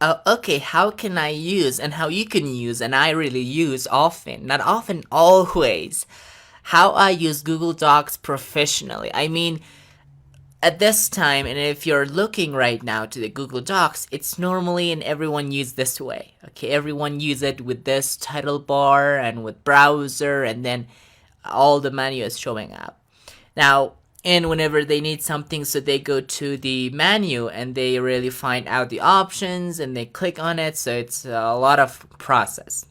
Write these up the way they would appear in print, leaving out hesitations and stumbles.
Okay, how can I use and how you can use and I really use often, not often, always, how I use Google Docs professionally. I mean, at this time, and if you're looking right now to the Google Docs, it's normally and everyone use this way. Okay, everyone use it with this title bar and with browser, and then all the menu is showing up. Now, and whenever they need something, so they go to the menu and they really find out the options and they click on it. So it's a lot of process.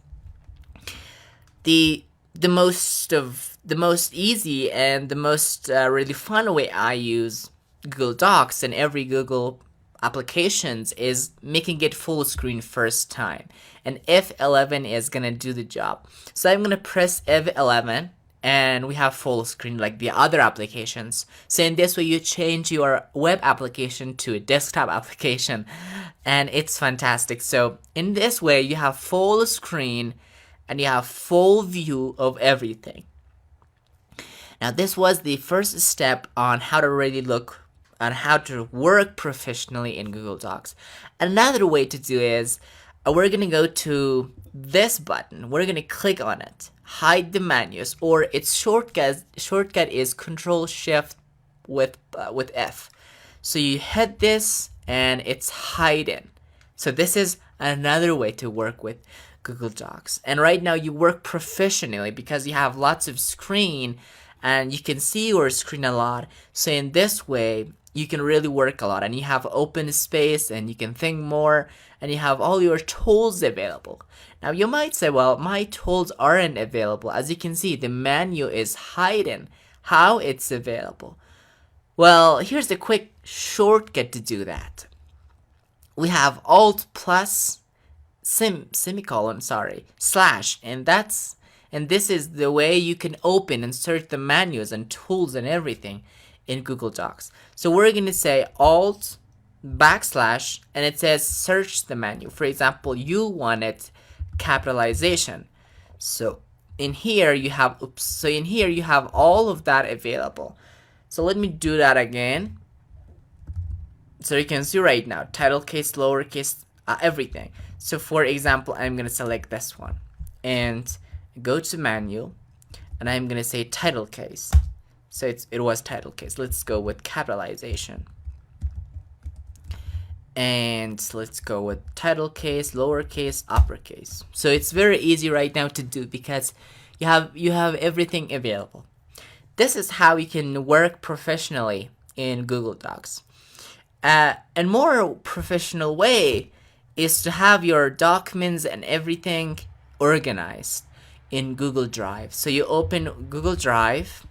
The the most easy and the most really fun way I use Google Docs and every Google applications is making it full screen first time. And F11 is gonna do the job. So I'm gonna press F11 and we have full screen like the other applications. So in this way you change your web application to a desktop application and it's fantastic. So in this way you have full screen and you have full view of everything. Now this was the first step on how to really look on how to work professionally in Google Docs. Another way to do is we're gonna go to this button. We're gonna click on it, hide the menus, or its shortcut is Control Shift with F. So you hit this and it's hidden. So this is another way to work with Google Docs. And right now you work professionally because you have lots of screen and you can see your screen a lot. So in this way, you can really work a lot and you have open space and you can think more and you have all your tools available. Now you might say, well, my tools aren't available. As you can see, the menu is hidden. How it's available? Well, here's a quick shortcut to do that. We have Alt plus semicolon, slash, and this is the way you can open and search the menus and tools and everything in Google Docs. So we're going to say Alt backslash and it says search the menu. For example, you wanted capitalization. So in here you have all of that available. So let me do that again. So you can see right now, title case, lowercase, everything. So for example, I'm going to select this one and go to menu and I'm going to say title case. So it was title case. Let's go with capitalization. And let's go with title case, lowercase, uppercase. So it's very easy right now to do because you have everything available. This is how you can work professionally in Google Docs. A more professional way is to have your documents and everything organized in Google Drive. So you open Google Drive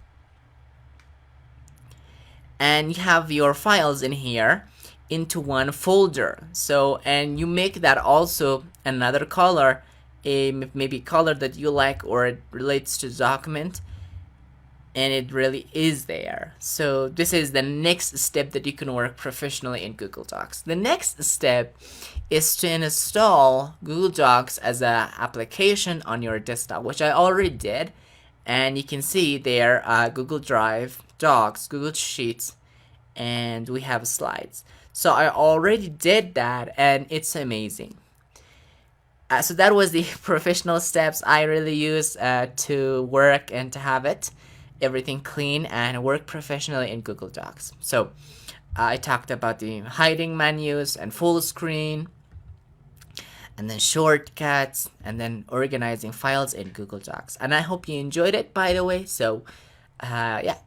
and you have your files in here into one folder. So and you make that also another color, maybe color that you like or it relates to the document, and it really is there. So this is the next step that you can work professionally in Google Docs. The next step is to install Google Docs as an application on your desktop, which I already did. And you can see there Google Drive, Docs, Google Sheets, and we have slides. So I already did that and it's amazing. So that was the professional steps I really use to work and to have everything clean and work professionally in Google Docs. So I talked about the hiding menus and full screen and then shortcuts and then organizing files in Google Docs. And I hope you enjoyed it, by the way. So yeah,